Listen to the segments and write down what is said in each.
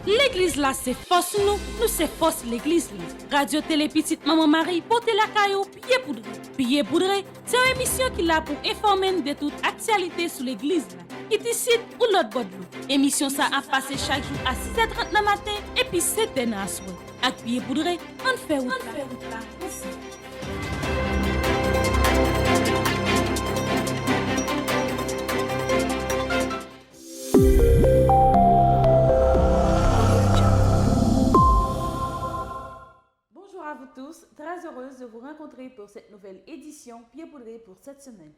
L'église là, c'est force nous c'est force l'église là. Radio Télé Petite Maman Marie, portez la caillou, pied poudré. Pied poudré, c'est une émission qui l'a pour informer de toute actualité sur l'église là. Qui décide ou l'autre bord de l'eau. Émission ça a passé chaque jour à 6h30 le matin et puis 7h à soir. Avec pied poudré, on fait route là. Bonjour à vous tous, très heureuse de vous rencontrer pour cette nouvelle édition Pied poudré pour cette semaine.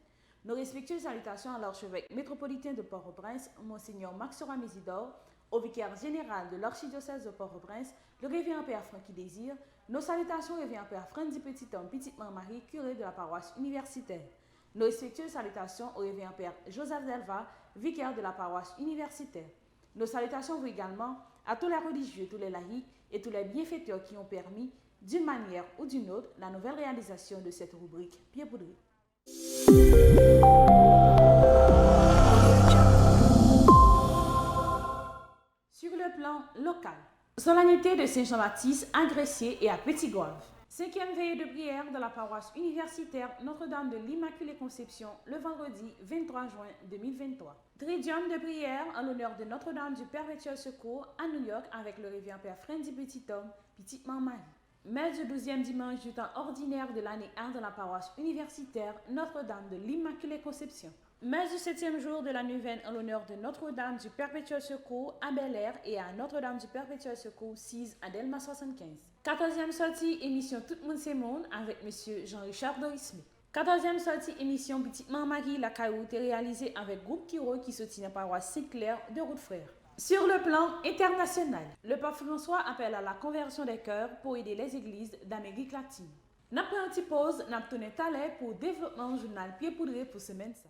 Nos respectueuses salutations à l'archevêque métropolitain de Port-au-Prince, Monseigneur Maxora Mésidor, au vicaire général de l'archidiocèse de Port-au-Prince, le révérend Père Francky Désir. Nos salutations au révérend Père Frandy Petit-Homme, Petite Marie, curé de la paroisse universitaire. Nos respectueuses salutations au révérend Père Joseph Delva, vicaire de la paroisse universitaire. Nos salutations vont également à tous les religieux, tous les laïcs et tous les bienfaiteurs qui ont permis, d'une manière ou d'une autre, la nouvelle réalisation de cette rubrique Pied poudré. Sur le plan local, solennité de Saint-Jean-Baptiste à Gressier et à Petit-Goâve. 5e veillée de prière de la paroisse universitaire Notre-Dame de l'Immaculée Conception le vendredi 23 juin 2023. Tridium de prière en l'honneur de Notre-Dame du Perpétuel Secours à New York avec le révérend Père Frandy Petit-Homme, Petite Marie. Messe du 12e dimanche du temps ordinaire de l'année 1 de la paroisse universitaire Notre-Dame de l'Immaculée Conception. Messe du 7e jour de la neuvaine en l'honneur de Notre-Dame du Perpétuel Secours à Bel-Air et à Notre-Dame du Perpétuel Secours 6 à Delma 75. 14e sortie émission Tout le monde c'est monde avec M. Jean-Richard Doris-Smith. 14e sortie émission Petite Marie la Cailloute réalisée avec groupe Kiro qui se tient à paroisse Saint-Clair de Route-Frère. Sur le plan international, le pape François appelle à la conversion des cœurs pour aider les églises d'Amérique latine. N'a pris un petit pause, n'a tourné talent pour développement journal Pied poudré pour semaine ça.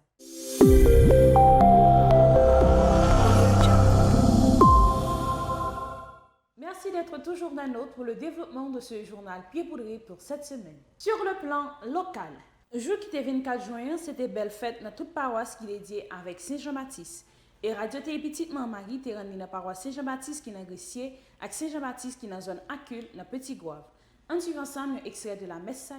Merci d'être toujours d'un autre pour le développement de ce journal Pied poudré pour cette semaine. Sur le plan local, jour qui était 24 juin, c'était belle fête dans toute paroisse qui est dédiée avec Saint-Jean-Baptiste. Et Radio Télé Petite Marie te rendu dans la paroisse Saint-Jean-Baptiste qui est dans Gressier et Saint-Jean-Baptiste qui est dans la zone Acule dans Petit-Goâve. On suit ensemble un extrait de la messe.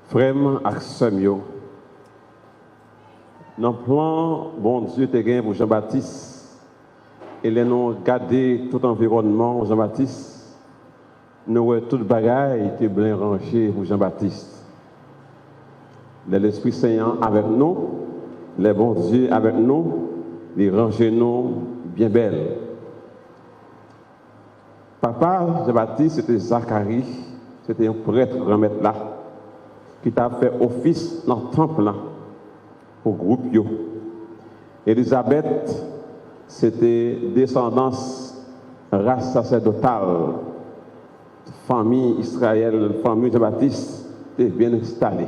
Frère ak sœm yo. Dans le plan, bon Dieu te gagne pour Jean-Baptiste. Et les nous garder tout environnement Jean-Baptiste. Nous voyons tout bagaille te bien rangé pour Jean-Baptiste. L'Esprit Saint avec nous, les bons Dieu avec nous, les ranger nous bien belles. Papa Jean-Baptiste, c'était Zacharie, c'était un prêtre remettre là, qui t'a fait office dans le temple là, au groupe yo. Élisabeth, c'était descendance race sacerdotale, famille Israël, famille Jean-Baptiste, était bien installée.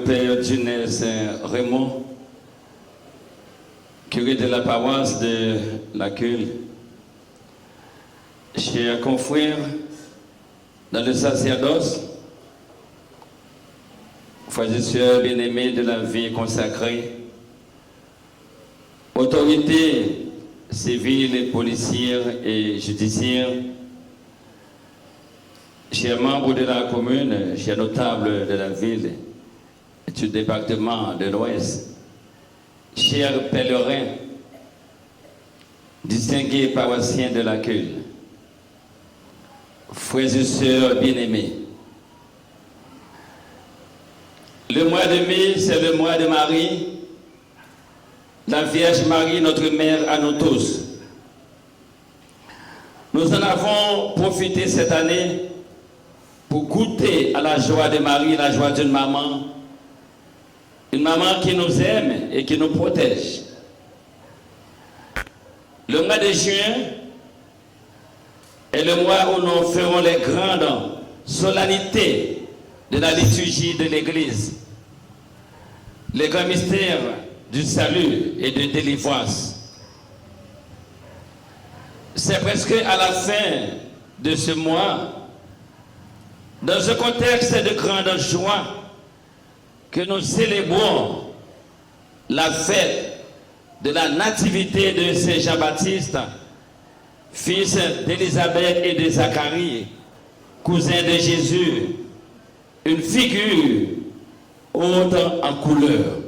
Père Junel Saint-Raymond, curé de la paroisse de la Culle, chers confrères dans le sacerdoce, frères et sœurs bien-aimés de la vie consacrée, autorités civiles, policières et judiciaires, chers membres de la commune, chers notables de la ville, du département de l'Ouest, chers pèlerins, distingués paroissiens de la Culle, frères et sœurs bien-aimés. Le mois de mai, c'est le mois de Marie, la Vierge Marie, notre mère à nous tous. Nous en avons profité cette année pour goûter à la joie de Marie, la joie d'une maman. Une maman qui nous aime et qui nous protège. Le mois de juin est le mois où nous ferons les grandes solennités de la liturgie de l'Église. Les grands mystères du salut et de délivrance. C'est presque à la fin de ce mois, dans ce contexte de grande joie, que nous célébrons la fête de la nativité de Saint Jean-Baptiste, fils d'Élisabeth et de Zacharie, cousin de Jésus, une figure haute en couleur.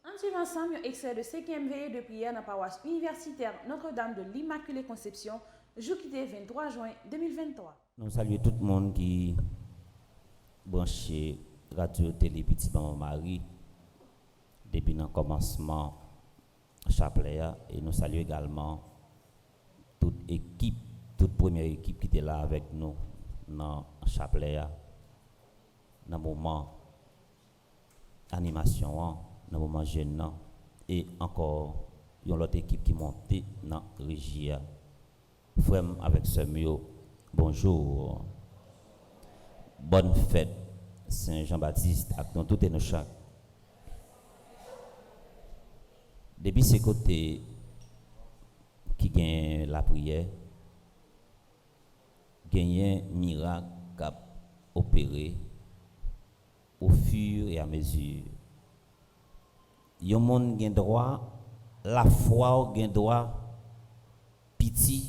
En suivant ensemble un extrait de 5e veillée de prière dans la paroisse universitaire Notre-Dame de l'Immaculée Conception, jour qui était 23 juin 2023. Nous saluons tout le monde qui branché Radio Télé Petit Maman Marie depuis le commencement chapelet et nous saluons également toute équipe, toute première équipe qui était là avec nous dans chapelet, dans le moment animation, dans le moment jeune et encore une autre équipe qui montait dans la régie. Frère avec ce mieux, bonjour, bonne fête Saint Jean-Baptiste avec nous tout et nous chaque. Depuis ce côté qui gagne la prière, gagne un miracle qui a opéré au fur et à mesure. Yon monde gagne droit, la foi gagne droit, pitié,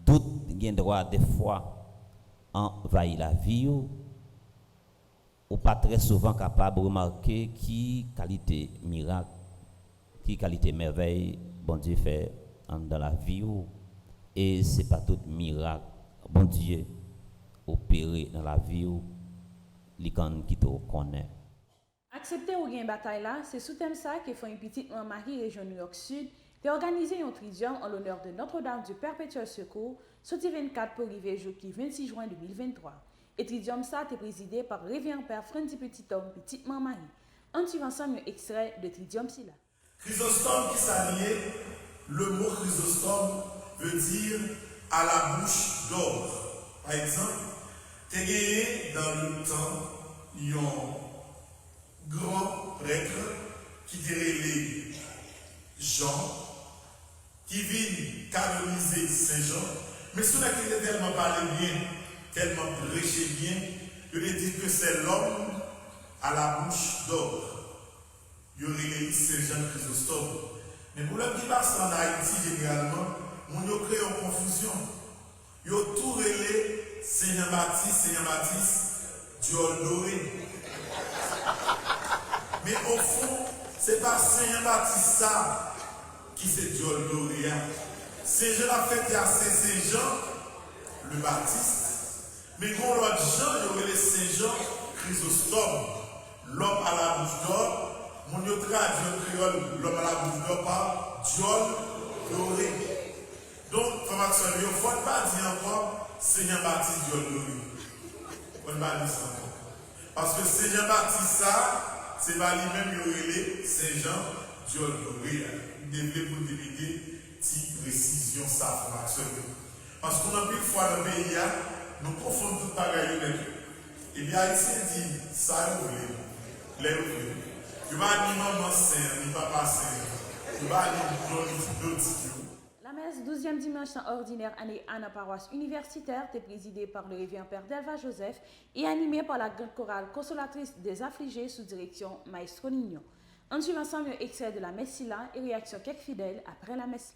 doute gagne droit des fois envahir la vie. Ou pas très souvent capable de remarquer qui qualité miracle, qui qualité merveille, bon Dieu fait dans la vie. Et ce n'est pas tout miracle, bon Dieu, opéré dans la vie, qui te connaît. Accepter ou gain bataille là, c'est sous thème ça que fait une petite Marie région New York Sud, qui a organisé un tridium en l'honneur de Notre-Dame du Perpétuel Secours, sorti 24 pour arriver jeudi 26 juin 2023. Et tridium ça est présidé par Révérend Père Frandy Petit-Homme, Petite Maman Marie. On suit ensemble un extrait de tridium Silla. Chrysostome qui s'alliait, le mot Chrysostome veut dire à la bouche d'or. Par exemple, tu as dans le temps un grand prêtre qui dirait Jean, qui vient canoniser Saint Jean, mais celui qui était tellement parlé bien, tellement prêché bien, je lui dis que c'est l'homme à la bouche d'or. Il y aurait Saint Jean Chrysostome. Mais pour l'homme qui passe en Haïti généralement, on a créé une confusion. Il y a tout relé Saint Jean-Baptiste, Diol doré. Mais au fond, ce n'est pas Saint Jean-Baptiste ça qui c'est Diol doré. Saint Jean a fait à Saint Jean le Baptiste. Mais quand l'autre Jean, il y aurait les Saint Jean Chrysostome, l'homme à la bouche d'or. Mon traduit en créole, l'homme à la bouche d'or par Diol doré. Donc, comme il ne faut pas dire encore Seigneur Baptiste Dieu. On ne va pas dire ça encore. Parce que Seigneur Baptiste, ça, c'est pas lui-même qui aurait Saint-Jean Dieu. Il devait vous déléguer une précision, ça, parce qu'on a plus de fois dans le pays, nous confondons tout pareil avec eux. Et bien, Haïtien dit, ça, vous voulez. Les voulez. Tu vas dire maman saint, ni papa saint. Tu vas dire d'autres. La messe 12e dimanche ordinaire année à la paroisse universitaire était présidée par le révérend Père Delva Joseph et animée par la grande chorale consolatrice des affligés sous direction Maestro Nino. On suit ensemble un extrait de la messe là et réaction quelques fidèles après la messe.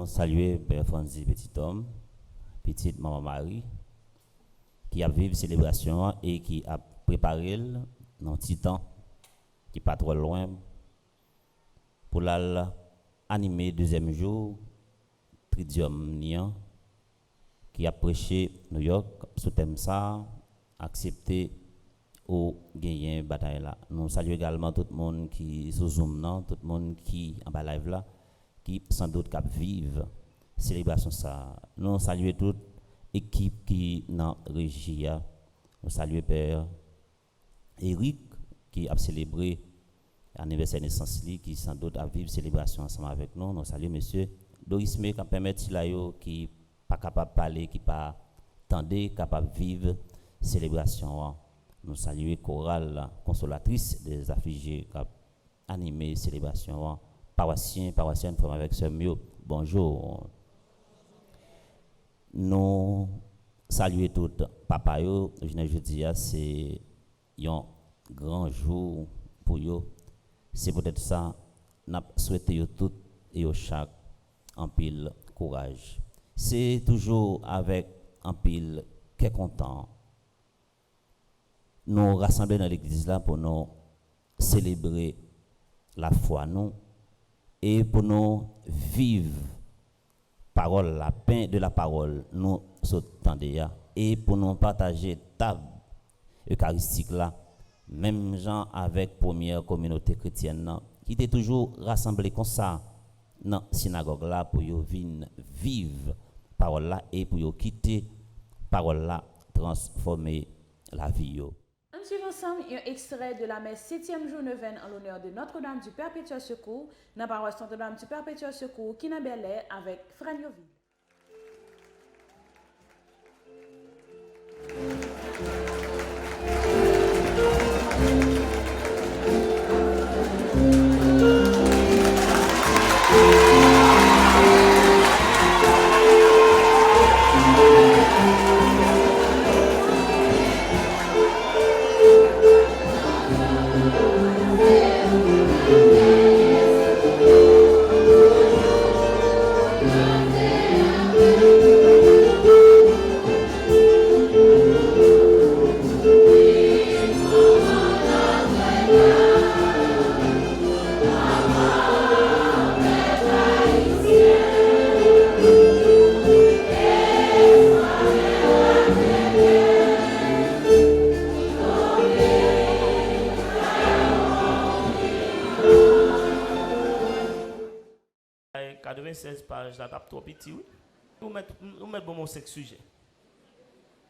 Saluer Père Franzi Petit Homme, petite Maman Marie, qui a vécu célébration et qui a préparé dans petit temps, qui n'est pas trop loin, pour l'animer deuxième jour, Tridium Nian, qui a prêché New York sous thème ça, accepté ou gagner bataille là. Nous saluons également tout le monde qui sur Zoom là, tout le monde qui en bas live là, qui sans doute cap vive célébration ça. Nous saluons toute équipe qui dans régie. Nous saluons Père Eric qui a célébré l'anniversaire de naissance qui sans doute a vivre célébration ensemble avec nous. Nous saluons monsieur Doris May qui permet qui pas capable de parler, qui pas tendé capable de vivre célébration. Nous saluons chorale consolatrice des affligés qui a animé célébration. Paroissienne forme avec ce mieux. Bonjour. Nous saluons tout papa yo, je dis c'est un grand jour pour eux. C'est peut-être ça n'a souhaité yo tout et au chaque en pile courage. C'est toujours avec en pile qui est content. Nous rassembler dans l'église là pour nous célébrer la foi nous et pour nous vivre parole la pain de la parole nous s'entendons et pour nous partager table eucharistique là même gens avec première communauté chrétienne qui était toujours rassemblés comme ça dans synagogue là pour yo vivre parole là et pour yo quitter parole là transformer la vie yo. On suit ensemble un extrait de la messe 7e jour neuvaine en l'honneur de Notre-Dame du Perpétuel Secours dans la paroisse Notre-Dame du Perpétuel Secours qui n'a Bel-Air avec Fragnoville. La tape trop petit, oui. Nous mettons bon 5 sujets.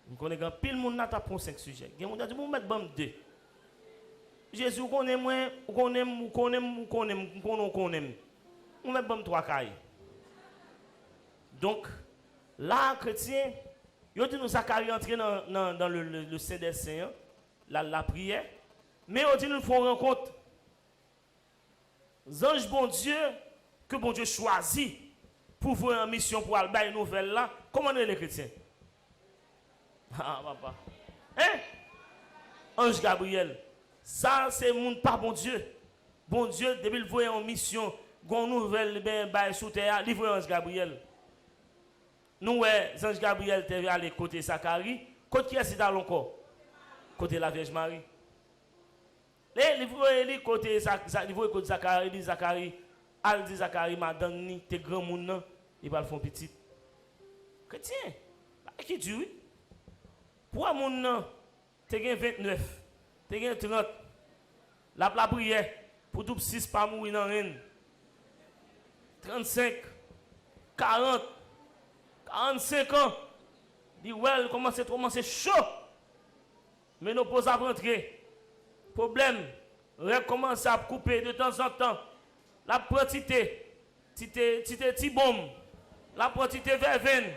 Nous connaissons pile monde n'a tape 5 sujets. Il y a monde dit nous mettre bon 2. Jésus connaît moi, connaît. On met bon 3 cailles. Donc là chrétien, yo dit nous Zacharie entrer dans le Saint des Saints, la prière, mais on dit nous faut rencontre. Ange bon Dieu que bon Dieu choisit pour faire une mission pour aller une nouvelle là, comment on est les chrétiens? Ah, papa. Hein? Ange Gabriel. Ça, c'est mon pas bon Dieu. Bon Dieu, depuis qu'il voit une mission, une nouvelle sous terre, il voit Ange Gabriel. Nous, Ange Gabriel, tu es allé côté Zacharie. Côté qui est-ce dans encore? Côté la Vierge Marie. Il voit côté Zacharie, dit Zacharie, al dit Zacharie, madame, ni, t'es grand monde, il va le faire petit. Chrétien, qui dit oui? Pour mon nom, tu as 29, tu as 30. La prière, pour tout 6 pas mourir dans rien. 35, 40, 45 ans. Dit, ouais, commence chaud. Mais nous posons à rentrer. Problème, recommence à couper de temps en temps. La quantité, ti bombe, la quantité verveine,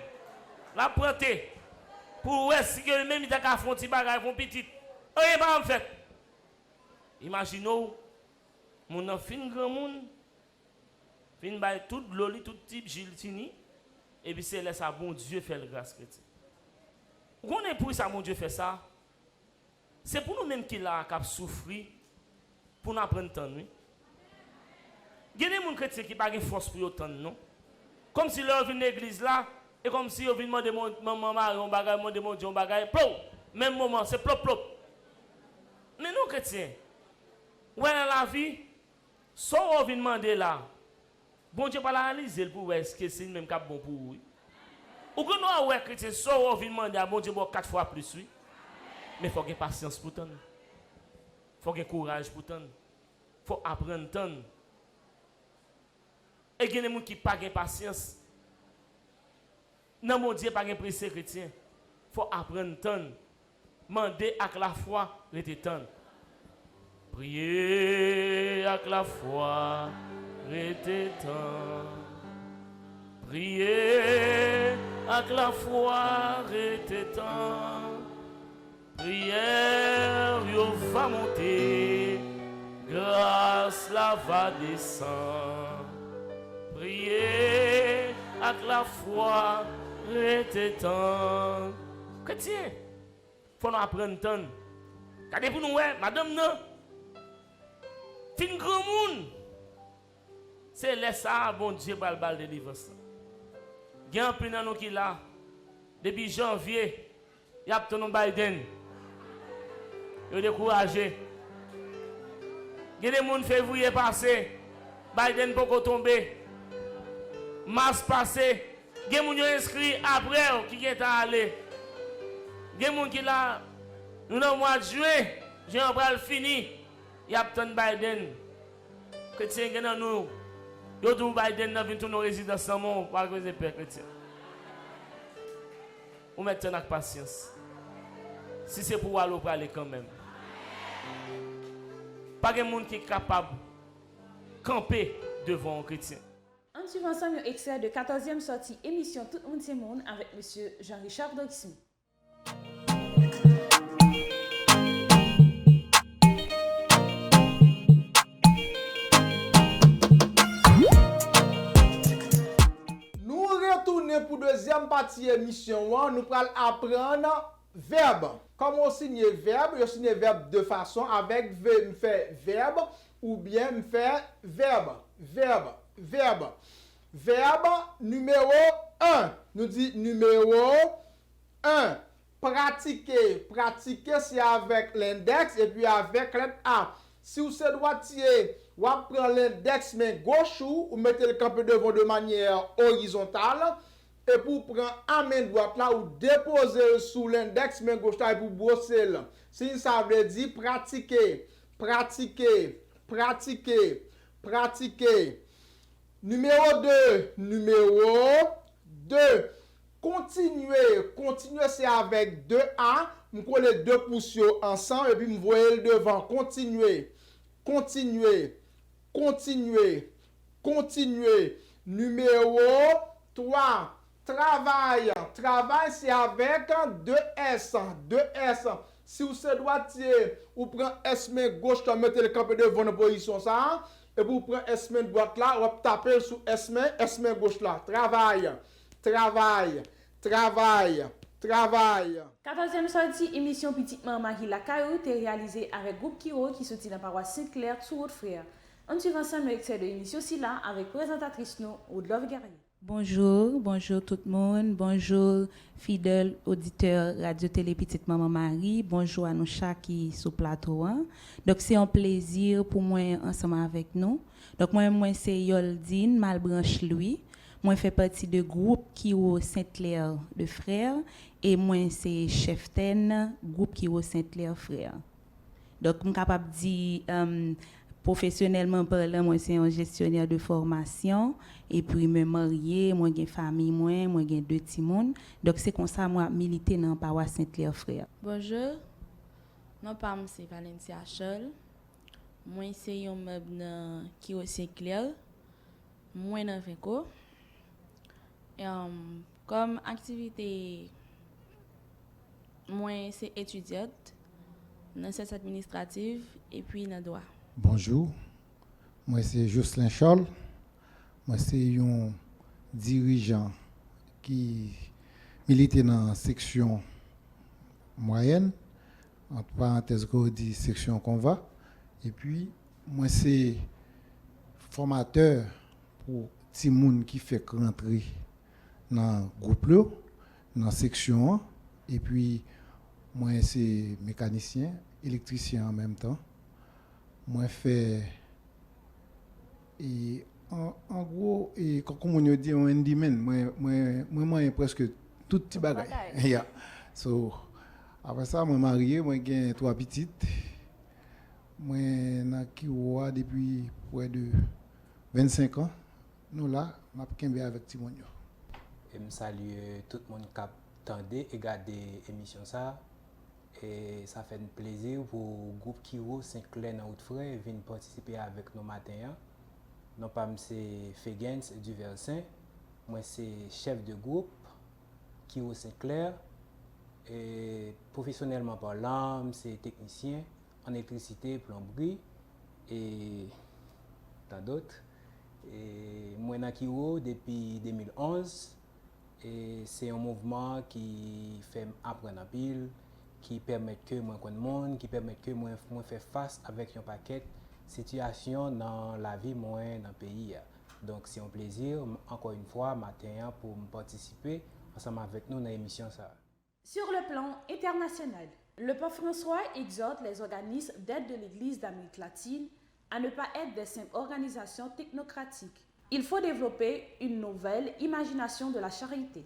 la quantité. Pour si que même il a qu'à faire petit bagage, font petit. Rien pas en fait. Imaginez, mon fin grand monde, fin by tout loli, tout type Gilles et puis c'est là ça bon Dieu fait le grâce chrétien. On est pour ça mon Dieu fait ça. C'est pour nous-mêmes qui l'a cap souffrir pour nous apprendre tant nous. Il y a des gens chrétiens qui pas de force pour autant non. Comme si leur vient l'église là et comme si ils viennent demander maman un bagage, demander mon Dieu un bagage, même moment c'est plop. Mais nous chrétiens, ouais dans la vie, soit on vient demander là, bon Dieu pas l'analyser pour est-ce que c'est même cap bon pour vous. Ou que nous ouais chrétiens, soit on vient demander à bon Dieu 4 fois plus oui. Mais il faut avoir patience pour tant. Il faut avoir courage pour tant. Il faut apprendre tant. Et il y a des gens qui n'ont pas de patience. Non, mon Dieu, pas de pressé chrétien. Il faut apprendre tant. Mandez avec la foi, restez tant. Priez avec la foi, restez tant. Priez avec la foi, restez tant. Prière, yo va monter, grâce la va descendre. Priez avec la foi, restez tant. Chrétien, faut nous apprendre tant. Regardez pour nous, madame, non? Fin grand monde. C'est laisse ça, bon Dieu, bal de délivrance. Il y a un peu de qui là, depuis janvier, il y a un Biden. Il est découragé. Il y a des gens février passé, Biden peut tomber. Mars passé, il y a des gens inscrits après qui est allé. Il y a des gens qui là, nous dans le mois de juin, Jean-Bral fini, il y a un Biden. Chrétien qui est nous. Yo tout Biden n'a venu nos résidence sans mon par cause de père chrétien. On met avec patience. Si c'est pour aller parler quand même. Pas de monde qui est capable de camper devant un chrétien. On suit ensemble un extrait de 14e sortie émission Tout le monde c'est monde avec monsieur Jean-Richard Doxmy. Pour deuxième partie émission, nous allons apprendre verbe. Comment on signe verbe? On signe verbe de façon avec me fait verbe ou bien me fait verbe. Verbe numéro 1. Nous dit numéro 1. Pratiquer. Pratiquer c'est avec l'index et puis avec lettre A. Si vous êtes droitier, vous prenez l'index main gauche ou mettez le campé devant de manière horizontale. Et pour prendre en main droite là, ou déposer sous l'index main gauche là et pour brosser là. Si ça veut dire pratiquer. Numéro 2. Continuer c'est avec 2A. Je colle les deux pouces ensemble et puis je voyais le devant. Continuer. Numéro 3. Travail c'est avec 2S. Si vous êtes droitier, vous prenez S main gauche, vous mettez le campé devant la position ça. Et vous prenez S main droite là, vous tapez sur S main gauche là. Travail. 14e sortie émission Petite Maman qui la Caillou est réalisée avec groupe Kiro qui sortit dans la paroisse Sainte-Claire sous votre frère. On suit ensemble l'extrait de l'émission là avec présentatrice nous Aude-Love Guerrier. Bonjour tout le monde, bonjour fidèles auditeurs Radio Télé Petite Maman Marie, bonjour à nous chaque qui sur plateau. Donc c'est un plaisir pour moi ensemble avec nous. Donc moi c'est Yoldine Malbranche Louis. Moi fais partie de groupe Kiro Sainte-Claire de frères et moi c'est chef ten groupe Kiro Sainte-Claire frères. Donc je suis capable de dire professionnellement parlant, moi c'est un gestionnaire de formation et puis me marié, moi j'ai famille moi j'ai 2 petits monde. Donc c'est comme ça moi militer dans paroisse Sainte-Claire frère. Bonjour. Mon nom c'est Valencia Chol. Moi c'est un membre qui est Sainte-Claire. Moi dans Vinco. Comme activité moi c'est étudiante dans sciences administratives et puis dans droit. Bonjour, moi c'est Jocelyn Charles, moi c'est un dirigeant qui milite dans la section moyenne, entre parenthèses, on dit section conva, et puis moi c'est formateur pour tout le monde qui fait rentrer dans le groupe, dans la section, et puis moi c'est mécanicien, électricien en même temps. Moi fais et en gros et comme on dit un handyman moi presque tout petit bagage. Yeah. So Après ça, moi marié, moi j'ai 3 petites. Moi dans Kiroa depuis près de 25 ans. Nous là, m'a kembe avec Timonio. Et me salue tout le monde qui attendait et regardé l'émission ça. Et ça fait un plaisir pour le groupe Kiro Saint-Clair dans Haute-Frais venir participer avec nous matin. Non pas c'est Fegens du Versin. Moi c'est chef de groupe Kiro Saint-Clair. Et professionnellement parlant, c'est technicien en électricité, plomberie et tant d'autres. Et moi dans Kiro depuis 2011 et c'est un mouvement qui fait apprendre en pile, qui permet que moi connais monde, qui permet que moi faire face avec un paquet de situations dans la vie moi dans le pays. Donc c'est un plaisir encore une fois matin pour participer ensemble avec nous dans l'émission ça. Sur le plan international, le pape François exhorte les organismes d'aide de l'Église d'Amérique latine à ne pas être des simples organisations technocratiques. Il faut développer une nouvelle imagination de la charité.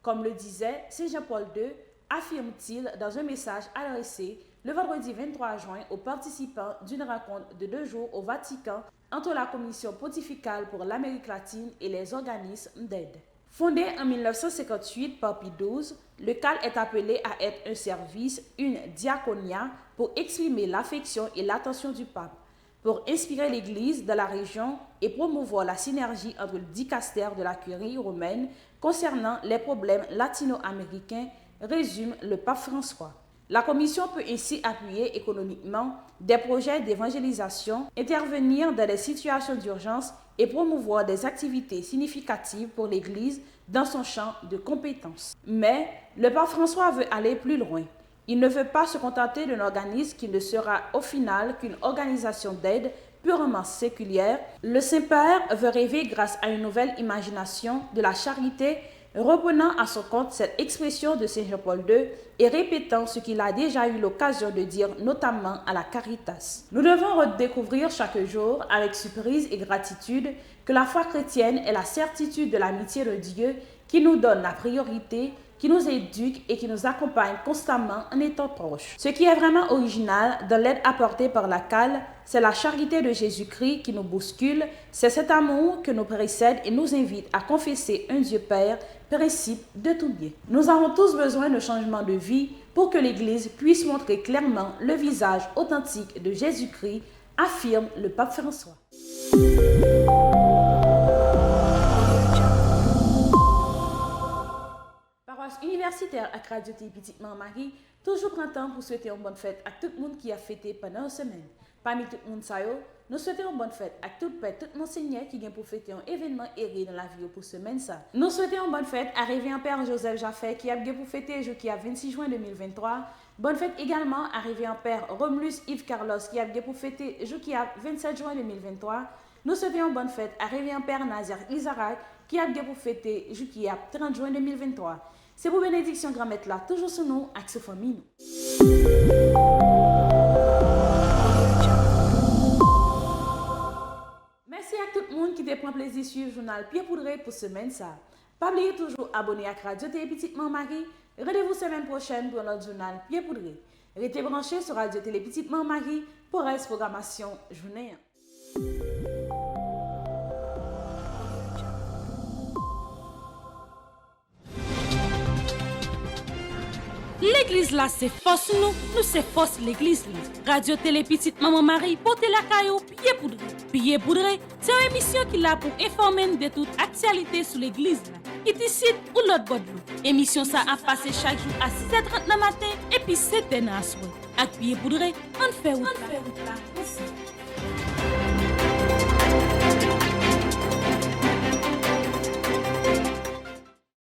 Comme le disait Saint Jean-Paul II, affirme-t-il dans un message adressé le vendredi 23 juin aux participants d'une rencontre de 2 jours au Vatican entre la Commission pontificale pour l'Amérique latine et les organismes d'aide. Fondé en 1958 par Pie XII, le CAL est appelé à être un service, une diaconia, pour exprimer l'affection et l'attention du pape, pour inspirer l'Église de la région et promouvoir la synergie entre le dicaster de la curie romaine concernant les problèmes latino-américains, résume le pape François. La Commission peut ainsi appuyer économiquement des projets d'évangélisation, intervenir dans des situations d'urgence et promouvoir des activités significatives pour l'Église dans son champ de compétences. Mais le pape François veut aller plus loin. Il ne veut pas se contenter d'un organisme qui ne sera au final qu'une organisation d'aide purement séculière. Le Saint-Père veut rêver grâce à une nouvelle imagination de la charité, reprenant à son compte cette expression de Saint Jean-Paul II et répétant ce qu'il a déjà eu l'occasion de dire notamment à la Caritas. Nous devons redécouvrir chaque jour avec surprise et gratitude que la foi chrétienne est la certitude de l'amitié de Dieu qui nous donne la priorité, qui nous éduque et qui nous accompagne constamment en étant proches. Ce qui est vraiment original dans l'aide apportée par la CAL, c'est la charité de Jésus-Christ qui nous bouscule, c'est cet amour que nous précède et nous invite à confesser un Dieu Père, principe de tout bien. Nous avons tous besoin de changement de vie pour que l'Église puisse montrer clairement le visage authentique de Jésus-Christ, affirme le pape François. Paroisse universitaire à Radio Petit Marie, toujours printemps pour souhaiter une bonne fête à tout le monde qui a fêté pendant une semaine. Parmi tout le monde, nous souhaitons une bonne fête à tout monseigneur qui vient pour fêter un événement héré dans la vie pour semaine ça. Nous souhaitons une bonne fête à Réveillon Père Joseph Jaffé qui a pour fêter le jour qui a 26 juin 2023. Bonne fête également à Réveillon Père Romulus Yves Carlos qui a pour fêter le jour qui a 27 juin 2023. Nous souhaitons une bonne fête à Réveillon Père Nazaire Isaac qui a pour fêter le jour qui a 30 juin 2023. C'est pour bénédiction grand-mère là, toujours sur nous, avec sa famille. Merci à tout le monde qui prend plaisir de suivre le journal Pied Poudré pour semaine ça. Pas oublier toujours abonner à Radio Télé Petite Marie. Rendez-vous semaine prochaine pour notre journal Pied Poudré. Restez branchés sur Radio Télé Petite Marie pour reste programmation journée. L'église là, c'est force nous c'est force l'église là. Radio Télé Petite Maman Marie, portez la caillou, Pied Poudré. Pied Poudré, c'est une émission qui là pour informer de toute actualité sur l'église là. Ici ou l'autre bord de l'eau. Émission ça a passé chaque jour à 6h30 le matin et puis 7h dans la soirée. Avec Pied Poudré, on fait route là.